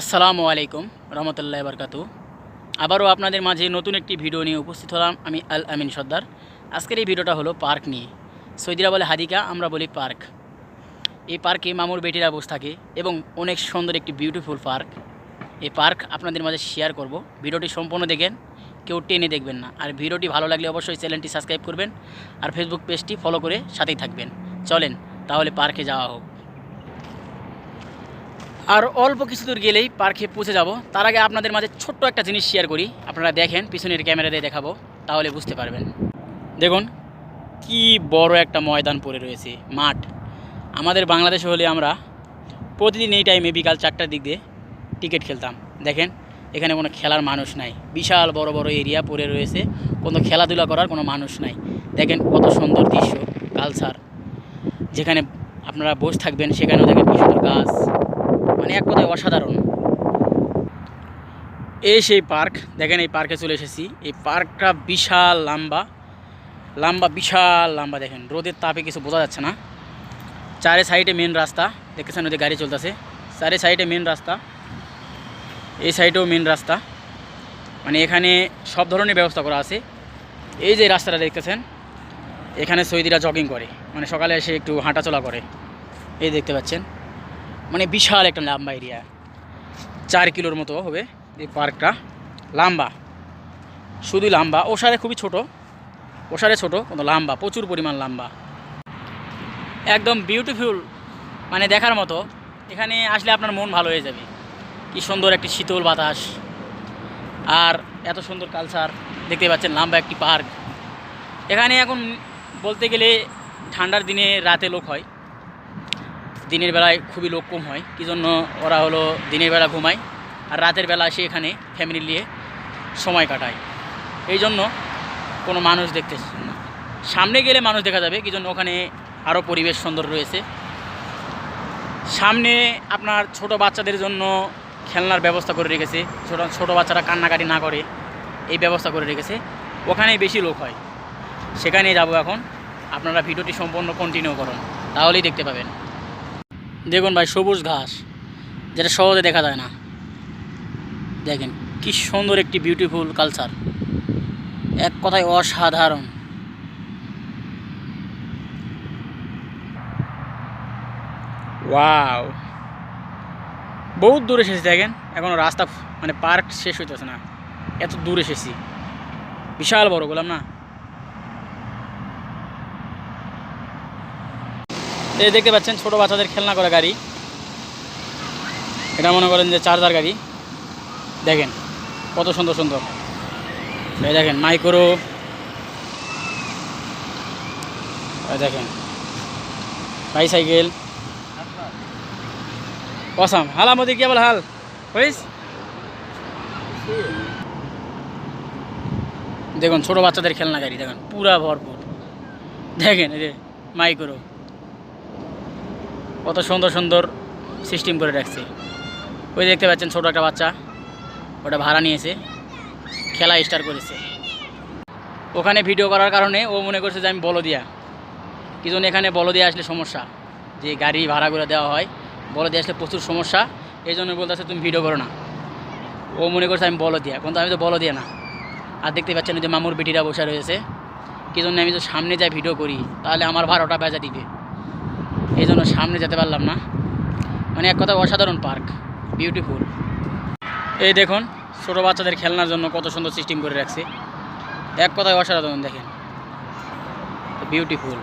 আসসালামু আলাইকুম রহমতুল্লাহ বরকাতু। আবারও আপনাদের মাঝে নতুন একটি ভিডিও নিয়ে উপস্থিত হলাম। আমি আল আমিন সর্দার। আজকের এই ভিডিওটা হলো পার্ক নিয়ে। সৌদিরা বলে হাদিকা, আমরা বলি পার্ক। এই পার্কে মামুর বেটিরা বসে থাকে এবং অনেক সুন্দর একটি বিউটিফুল পার্ক। এই পার্ক আপনাদের মাঝে শেয়ার করব। ভিডিওটি সম্পূর্ণ দেখেন, কেউ টেনে দেখবেন না। আর ভিডিওটি ভালো লাগলে অবশ্যই চ্যানেলটি সাবস্ক্রাইব করবেন আর ফেসবুক পেজটি ফলো করে সাথেই থাকবেন। চলেন তাহলে পার্কে যাওয়া হোক। আর অল্প কিছু দূর গেলেই পার্কে পৌঁছে যাব। তার আগে আপনাদের মাঝে ছোট্ট একটা জিনিস শেয়ার করি। আপনারা দেখেন, পিছনের ক্যামেরা দিয়ে দেখাবো, তাহলে বুঝতে পারবেন। দেখুন কি বড় একটা ময়দান পড়ে রয়েছে, মাঠ। আমাদের বাংলাদেশে হলে আমরা প্রতিদিন এই টাইমে বিকাল 4টার দিক দিয়ে টিকিট খেলতাম। দেখেন এখানে কোনো খেলার মানুষ নাই, বিশাল বড় বড় এরিয়া পড়ে রয়েছে, কোনো খেলাধুলা করার কোনো মানুষ নাই। দেখেন কত সুন্দর দৃশ্য, কালচার। যেখানে আপনারা বসে থাকবেন সেখানেও দেখেন কি সুন্দর গাছ, মানে এক কথায় অসাধারণ। এই সেই পার্ক, দেখেন এই পার্কে চলে এসেছি। এই পার্কটা বিশাল লম্বা লম্বা, বিশাল লম্বা। দেখেন রোদের তাপে কিছু বোঝা যাচ্ছে না। চারে সাইডে মেন রাস্তা, দেখতেছেন ওদের গাড়ি চলতেছে। চারে সাইডে মেন রাস্তা, এই সাইডেও মেন রাস্তা, মানে এখানে সব ধরনের ব্যবস্থা করা আছে। এই যে রাস্তাটা দেখতেছেন, এখানে সৌদিরা জগিং করে, মানে সকালে এসে একটু হাঁটাচলা করে। এই দেখতে পাচ্ছেন, মানে বিশাল একটা লম্বা এরিয়া, 4 কিলোর মতো হবে এই পার্কটা। লম্বা, শুধু লম্বা, ওসারে খুবই ছোট, ওসারে ছোট কিন্তু লম্বা, প্রচুর পরিমাণ লম্বা, একদম বিউটিফুল, মানে দেখার মতো। এখানে আসলে আপনার মন ভালো হয়ে যাবে। কি সুন্দর একটি শীতল বাতাস আর এত সুন্দর কালচার। দেখতে পাচ্ছেন লম্বা একটি পার্ক। এখানে এখন বলতে গেলে ঠান্ডার দিনে রাতে লোক হয়, দিনের বেলায় খুবই লোক কম হয়। কী জন্য? ওরা হলো দিনের বেলা ঘুমায় আর রাতের বেলা এসে এখানে ফ্যামিলি নিয়ে সময় কাটায়। এই জন্য কোনো মানুষ দেখতেছে না। সামনে গেলে মানুষ দেখা যাবে, কী জন্য? ওখানে আরও পরিবেশ সুন্দর রয়েছে। সামনে আপনার ছোট বাচ্চাদের জন্য খেলনার ব্যবস্থা করে রেখেছে, ছোট বাচ্চারা কান্নাকাটি না করে এই ব্যবস্থা করে রেখেছে। ওখানেই বেশি লোক হয়, সেখানেই যাব এখন। আপনারা ভিডিওটি সম্পূর্ণ কন্টিনিউ করুন, তাহলেই দেখতে পাবেন। দেখুন ভাই, সবুজ ঘাস, যেটা সহজে দেখা যায় না। দেখেন কি সুন্দর একটি বিউটিফুল কালচার, এক কথায় অসাধারণ। ওয়াও, বহুত দূর এসেছি। দেখেন এখনও রাস্তা, মানে পার্ক শেষ হইতেছে না, এত দূর এসেছি। বিশাল বড়, বললাম না। এই দেখতে পাচ্ছেন ছোট বাচ্চাদের খেলনা করা গাড়ি, এটা মনে করেন যে চার্জার গাড়ি। দেখেন কত সুন্দর সুন্দর। এই দেখেন মাইক্রো, দেখেন বাইসাইকেল। অসাম হালামতি কি বল হাল হইস। দেখুন ছোট বাচ্চাদের খেলনা গাড়ি, দেখেন পুরা ভরপুর। দেখেন এই যে মাইক্রো, কত সুন্দর সুন্দর সিস্টেম করে রাখছে। ওই দেখতে পাচ্ছেন ছোট একটা বাচ্চা, ওটা ভাড়া নিয়েছে, খেলা স্টার্ট করেছে। ওখানে ভিডিও করার কারণে ও মনে করছে যে আমি বলদিয়া। কি জন্য? এখানে বলদিয়া আসলে সমস্যা, যে গাড়ি ভাড়া করে দেওয়া হয়, বলদিয়া আসলে প্রচুর সমস্যা। এই জন্য বলতেছে তুমি ভিডিও করো না। ও মনে করছে আমি বলদিয়া, কিন্তু আমি তো বলদিয়া না। আর দেখতে পাচ্ছেন যে মামুর বেটিরা বসে রয়েছে। কি জন্য? আমি তো সামনে যাই ভিডিও করি, তাহলে আমার ভাড়াটা বেজা দিবে। এই জন্য সামনে যেতে পারলাম না। মানে এক কথা অসাধারণ পার্ক, বিউটিফুল। এই দেখুন ছোটো বাচ্চাদের খেলনার জন্য কত সুন্দর সিস্টেম করে রাখছে, এক কথায় অসাধারণ। দেখেন বিউটিফুল।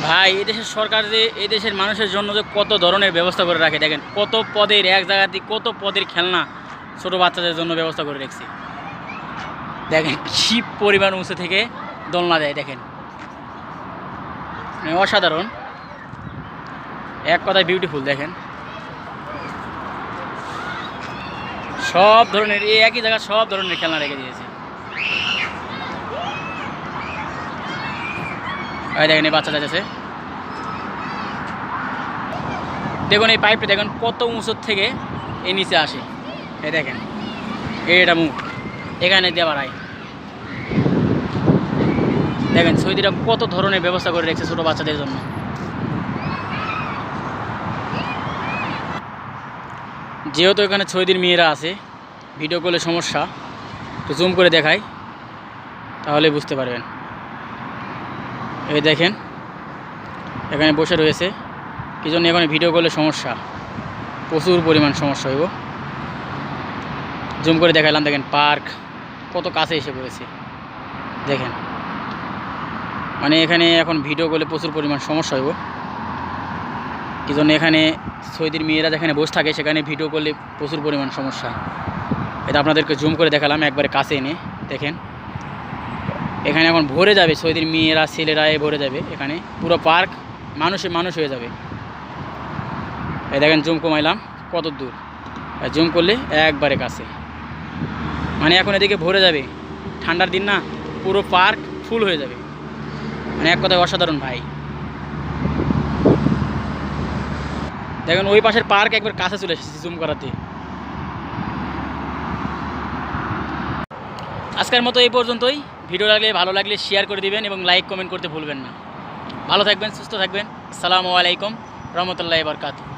ভাই এই দেশের সরকার যে এই দেশের মানুষের জন্য যে কত ধরনের ব্যবস্থা করে রাখে, দেখেন কত পদের, এক জায়গাতে কত পদের খেলনা ছোটো বাচ্চাদের জন্য ব্যবস্থা করে রাখছে। দেখেন কি পরিমাণ উঁচু থেকে দোলনা দেয়, দেখেন অসাধারণ, এক কথায় বিউটিফুল। দেখেন সব ধরনের, এই একই জায়গায় সব ধরনের খেলনা রেখে দিয়েছে। দেখেন এই বাচ্চা যাচ্ছে, দেখুন এই পাইপটা দেখুন কত উঁচুর থেকে এই নিচে আসে। এই দেখেন এটা মুখ, এখানে দিয়ে বাড়ায়। দেখেন সৌদিরা কত ধরনের ব্যবস্থা করে রেখেছে ছোটো বাচ্চাদের জন্য। যেহেতু এখানে সৌদির মেয়েরা আছে, ভিডিও কলে সমস্যা, তো জুম করে দেখাই তাহলে বুঝতে পারবেন। এই দেখেন এখানে বসে রয়েছে, কি জন্য এখানে ভিডিও কলে সমস্যা, প্রচুর পরিমাণ সমস্যা হইব। জুম করে দেখাইলাম, দেখেন পার্ক কত কাছে এসে পড়েছে। দেখেন মানে এখানে এখন ভিডিও কলে প্রচুর পরিমাণ সমস্যা হইব, কি জন্য এখানে সৌদির মেয়েরা যেখানে বসে থাকে সেখানে ভিডিও করলে প্রচুর পরিমাণ সমস্যা। এটা আপনাদেরকে জুম করে দেখালাম একবারে কাছে এনে। দেখেন এখানে এখন ভরে যাবে, সৌদির মেয়েরা ছেলেরা ভরে যাবে, এখানে পুরো পার্ক মানুষ হয়ে যাবে। এই দেখেন জুম কমাইলাম কত দূর, জুম করলে একবারে কাছে, মানে এখন এদিকে ভরে যাবে। ঠান্ডার দিন না, পুরো পার্ক ফুল হয়ে যাবে, মানে এক কথায় অসাধারণ ভাই। দেখেন ওই পাশের পার্ক একবার কাছে চলে এসেছি জুম করাতে। আজকের মতো এই পর্যন্তই। ভিডিও লাগলে ভালো লাগলে শেয়ার করে দিবেন এবং লাইক কমেন্ট করতে ভুলবেন না। ভালো থাকবেন, সুস্থ থাকবেন। আসসালামু আলাইকুম রহমতুল্লাহি ওয়া বারাকাতুহু।